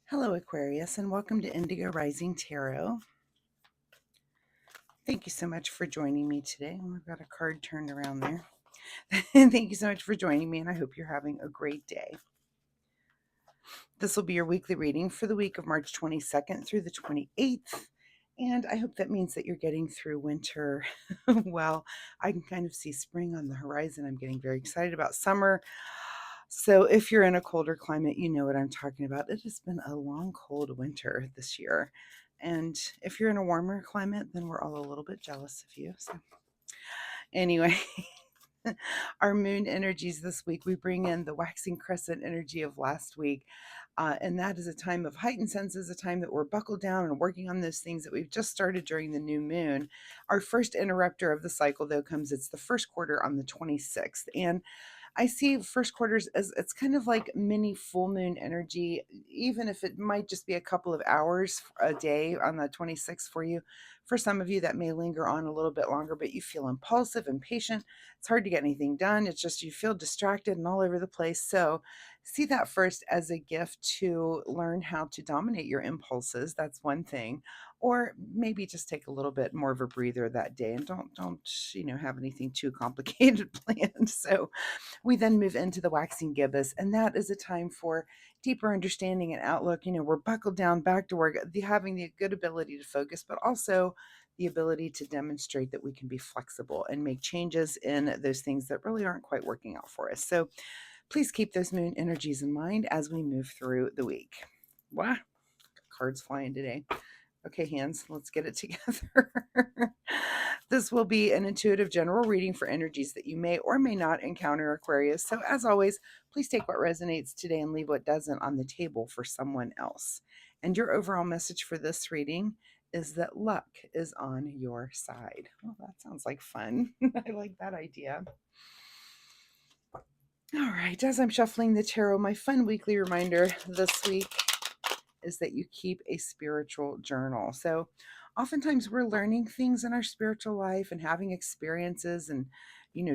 Hello, Aquarius, and welcome to Indigo Rising Tarot. Thank you so much for joining me today. Oh, I've got a card turned around there. Thank you so much for joining me, and I hope you're having a great day. This will be your weekly reading for the week of March 22nd through the 28th, and I hope that means that you're getting through winter. Well, I can kind of see spring on the horizon. I'm getting very excited about summer. So if you're in a colder climate, you know what I'm talking about. It has been a long, cold winter this year. And if you're in a warmer climate, then we're all a little bit jealous of you. So anyway, our moon energies this week, we bring in the waxing crescent energy of last week. And that is a time of heightened senses, a time that we're buckled down and working on those things that we've just started during the new moon. Our first interrupter of the cycle, though, it's the first quarter on the 26th. And I see first quarters as it's kind of like mini full moon energy, even if it might just be a couple of hours a day on the 26th for you. For some of you, that may linger on a little bit longer, but you feel impulsive, impatient. It's hard to get anything done. It's just you feel distracted and all over the place. So see that first as a gift to learn how to dominate your impulses. That's one thing. Or maybe just take a little bit more of a breather that day and don't have anything too complicated planned. So we then move into the waxing gibbous, and that is a time for deeper understanding and outlook. We're buckled down, back to work, having the good ability to focus, but also the ability to demonstrate that we can be flexible and make changes in those things that really aren't quite working out for us. So please keep those moon energies in mind as we move through the week. Wow, cards flying today. Okay, hands, let's get it together. This will be an intuitive general reading for energies that you may or may not encounter, Aquarius. So as always, please take what resonates today and leave what doesn't on the table for someone else. And your overall message for this reading is that luck is on your side. Oh, that sounds like fun. I like that idea. All right, as I'm shuffling the tarot, my fun weekly reminder this week is that you keep a spiritual journal. So oftentimes we're learning things in our spiritual life and having experiences and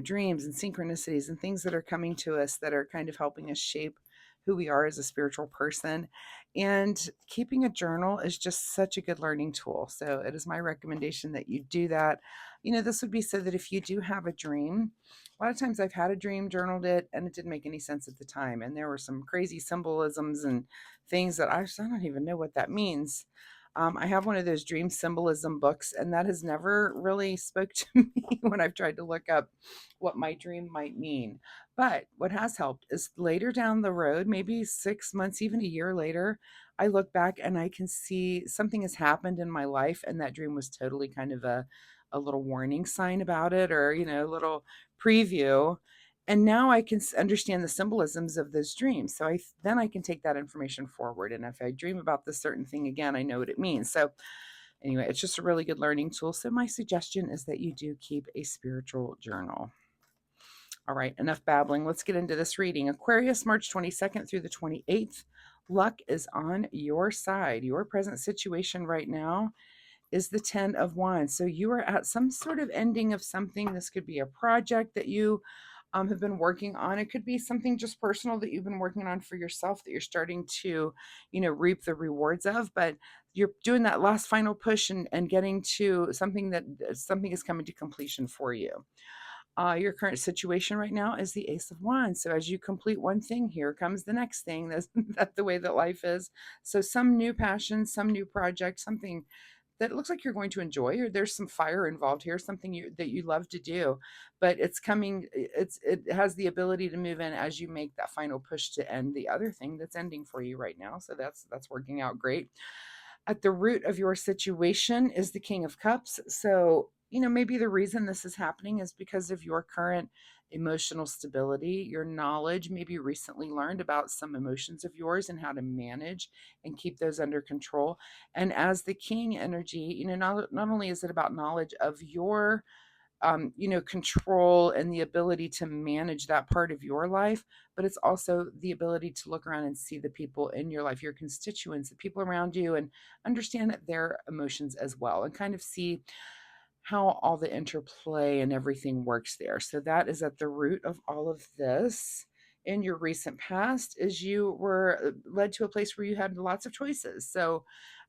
dreams and synchronicities and things that are coming to us that are kind of helping us shape who we are as a spiritual person. And keeping a journal is just such a good learning tool. So it is my recommendation that you do that. This would be so that if you do have a dream, a lot of times I've had a dream, journaled it, and it didn't make any sense at the time. And there were some crazy symbolisms and things that I don't even know what that means. I have one of those dream symbolism books, and that has never really spoke to me when I've tried to look up what my dream might mean. But what has helped is later down the road, maybe 6 months, even a year later, I look back and I can see something has happened in my life, and that dream was totally kind of a little warning sign about it, or a little preview. And now I can understand the symbolisms of those dreams. So then I can take that information forward. And if I dream about this certain thing again, I know what it means. So anyway, it's just a really good learning tool. So my suggestion is that you do keep a spiritual journal. All right, enough babbling. Let's get into this reading. Aquarius, March 22nd through the 28th. Luck is on your side. Your present situation right now is the 10 of Wands. So you are at some sort of ending of something. This could be a project that you have been working on. It could be something just personal that you've been working on for yourself that you're starting to, reap the rewards of. But you're doing that last final push and getting to something is coming to completion for you. Your current situation right now is the Ace of Wands. So as you complete one thing, here comes the next thing. That's the way that life is. So some new passion, some new project, something that looks like you're going to enjoy, or there's some fire involved here, something that you love to do, but it's coming. It has the ability to move in as you make that final push to end the other thing that's ending for you right now. So that's working out great. At the root of your situation is the King of Cups. So, maybe the reason this is happening is because of your current emotional stability, your knowledge, maybe recently learned about some emotions of yours and how to manage and keep those under control. And as the King energy, not only is it about knowledge of your control and the ability to manage that part of your life, but it's also the ability to look around and see the people in your life, your constituents, the people around you, and understand their emotions as well, and kind of see how all the interplay and everything works there. So that is at the root of all of this. in your recent past is you were led to a place where you had lots of choices. So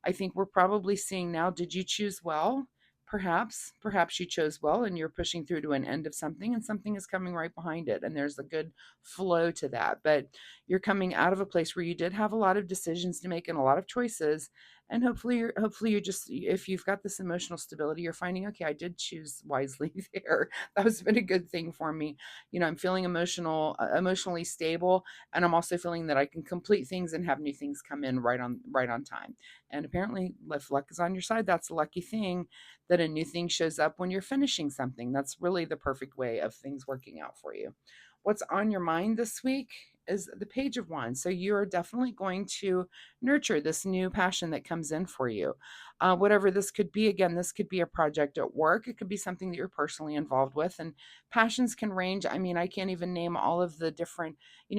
I think we're probably seeing now, did you choose well? Perhaps you chose well and you're pushing through to an end of something and something is coming right behind it. And there's a good flow to that. But you're coming out of a place where you did have a lot of decisions to make and a lot of choices. And hopefully you're just, if you've got this emotional stability, you're finding, okay, I did choose wisely there. That has been a good thing for me. I'm feeling emotionally stable, and I'm also feeling that I can complete things and have new things come in right on time. And apparently, if luck is on your side, that's a lucky thing that a new thing shows up when you're finishing something. That's really the perfect way of things working out for you. What's on your mind this week is the Page of Wands. So you're definitely going to nurture this new passion that comes in for you. Whatever this could be, again, this could be a project at work. It could be something that you're personally involved with. And passions can range. I mean, I can't even name all of the different,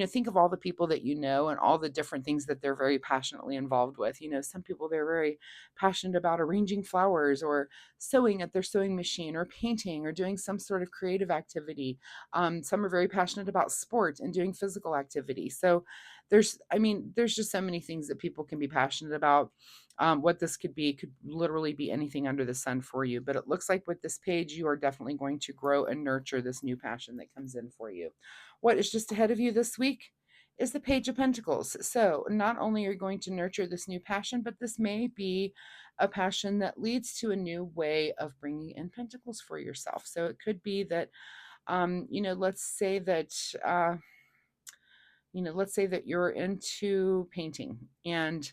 think of all the people that you know and all the different things that they're very passionately involved with. Some people, they're very passionate about arranging flowers or sewing at their sewing machine or painting or doing some sort of creative activity. Some are very passionate about sport and doing physical activity. So there's just so many things that people can be passionate about. What this could literally be anything under the sun for you. But it looks like with this page, you are definitely going to grow and nurture this new passion that comes in for you. What is just ahead of you this week is the Page of Pentacles. So not only are you going to nurture this new passion, but this may be a passion that leads to a new way of bringing in pentacles for yourself. So it could be that, let's say that. Let's say that you're into painting and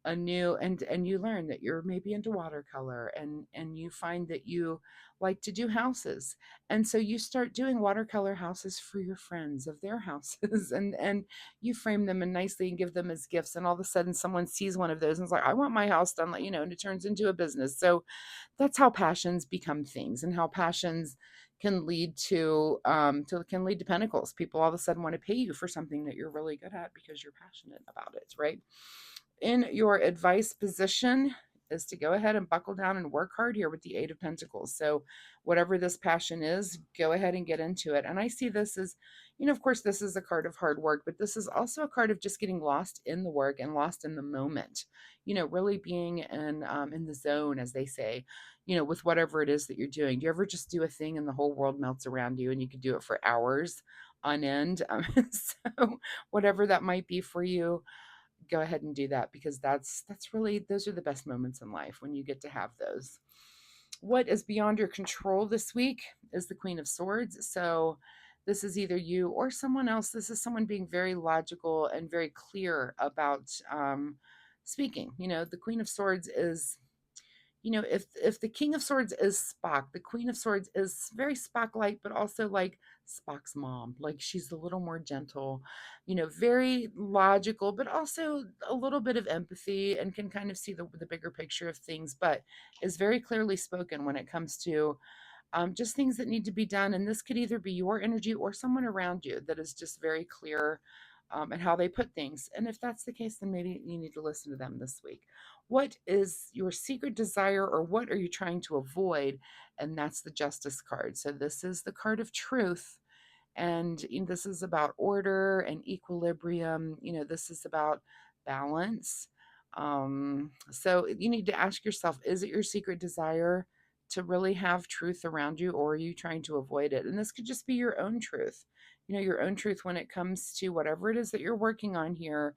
and you learn that you're maybe into watercolor and you find that you like to do houses, and so you start doing watercolor houses for your friends of their houses and you frame them and nicely and give them as gifts, and all of a sudden someone sees one of those and is like, I want my house done, like, and it turns into a business. So that's how passions become things, and how passions can lead to pentacles. People all of a sudden want to pay you for something that you're really good at because you're passionate about it, right? In your advice position is to go ahead and buckle down and work hard here with the Eight of Pentacles. So whatever this passion is, go ahead and get into it. And I see this as, of course, this is a card of hard work, but this is also a card of just getting lost in the work and lost in the moment. Really being in the zone, as they say. With whatever it is that you're doing. Do you ever just do a thing and the whole world melts around you, and you could do it for hours on end? So whatever that might be for you, go ahead and do that, because that's really, those are the best moments in life when you get to have those. What is beyond your control this week is the Queen of Swords. So this is either you or someone else. This is someone being very logical and very clear about speaking. The Queen of Swords is, if the King of Swords is Spock, the Queen of Swords is very Spock-like, but also like Spock's mom. Like, she's a little more gentle, very logical, but also a little bit of empathy and can kind of see the bigger picture of things, but is very clearly spoken when it comes to just things that need to be done. And this could either be your energy or someone around you that is just very clear and how they put things. And if that's the case, then maybe you need to listen to them this week. What is your secret desire, or what are you trying to avoid? And that's the Justice card. So this is the card of truth. And this is about order and equilibrium. This is about balance. So you need to ask yourself, is it your secret desire to really have truth around you, or are you trying to avoid it? And this could just be your own truth, your own truth when it comes to whatever it is that you're working on here.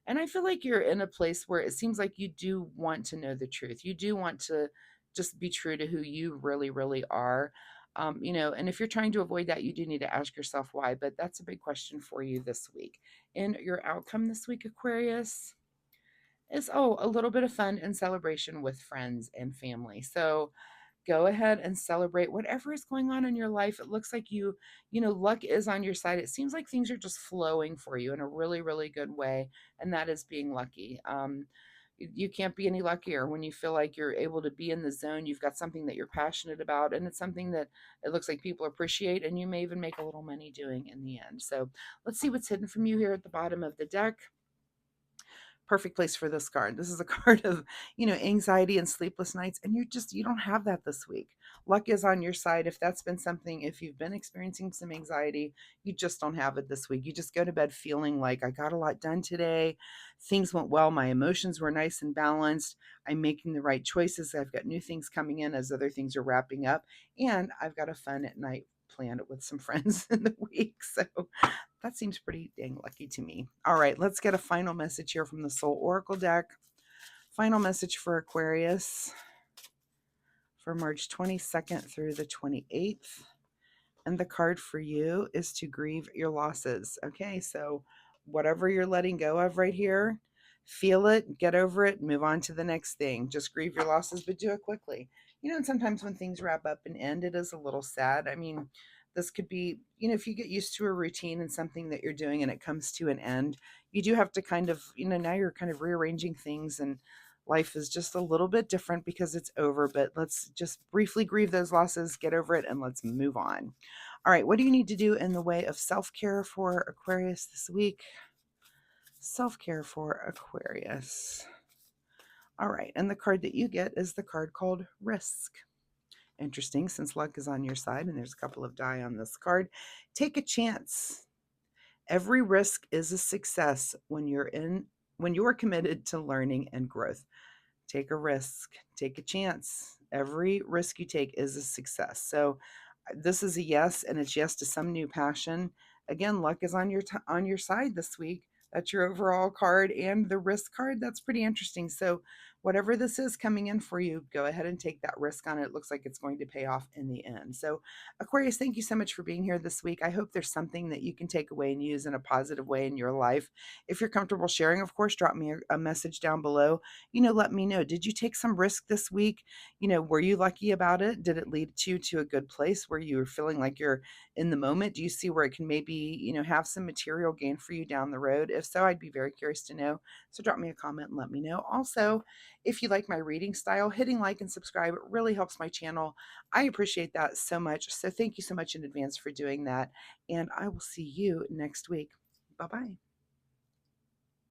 And I feel like you're in a place where it seems like you do want to know the truth. You do want to just be true to who you really, really are. And if you're trying to avoid that, you do need to ask yourself why. But that's a big question for you this week. In your outcome this week, Aquarius, is a little bit of fun and celebration with friends and family. So go ahead and celebrate whatever is going on in your life. It looks like luck is on your side. It seems like things are just flowing for you in a really, really good way, and that is being lucky. You can't be any luckier when you feel like you're able to be in the zone. You've got something that you're passionate about, and it's something that it looks like people appreciate, and you may even make a little money doing in the end. So let's see what's hidden from you here at the bottom of the deck. Perfect place for this card. This is a card of, anxiety and sleepless nights, and you don't have that this week. luck is on your side. If that's been something, if you've been experiencing some anxiety, you just don't have it this week. You just go to bed feeling like I got a lot done today. Things went well. My emotions were nice and balanced. I'm making the right choices. I've got new things coming in as other things are wrapping up. And I've got a fun at night planned with some friends in the week. So that seems pretty dang lucky to me. All right, let's get a final message here from the Soul Oracle deck. Final message for Aquarius for March 22nd through the 28th. And the card for you is to grieve your losses. Okay, so whatever you're letting go of right here, feel it, get over it, move on to the next thing. Just grieve your losses, but do it quickly. And sometimes when things wrap up and end, it is a little sad. I mean, this could be, if you get used to a routine and something that you're doing and it comes to an end, you do have to kind of, now you're kind of rearranging things and life is just a little bit different because it's over. But let's just briefly grieve those losses, get over it, and let's move on. All right, what do you need to do in the way of self-care for Aquarius this week? Self-care for Aquarius. All right, and the card that you get is the card called Risk. Interesting, since luck is on your side and there's a couple of die on this card. Take a chance. Every risk is a success when you're committed to learning and growth. Take a risk, take a chance. Every risk you take is a success. So this is a yes, and it's yes to some new passion. Again, luck is on your side this week. That's your overall card, and the risk card, that's pretty interesting. So whatever this is coming in for you, go ahead and take that risk on it. It looks like it's going to pay off in the end. So Aquarius, thank you so much for being here this week. I hope there's something that you can take away and use in a positive way in your life. If you're comfortable sharing, of course, drop me a message down below. Let me know, did you take some risk this week? Were you lucky about it? Did it lead you to a good place where you're feeling like you're in the moment? Do you see where it can maybe, have some material gain for you down the road? If so, I'd be very curious to know. So drop me a comment and let me know. Also, if you like my reading style, hitting like and subscribe really helps my channel. I appreciate that so much. So thank you so much in advance for doing that. And I will see you next week. Bye-bye.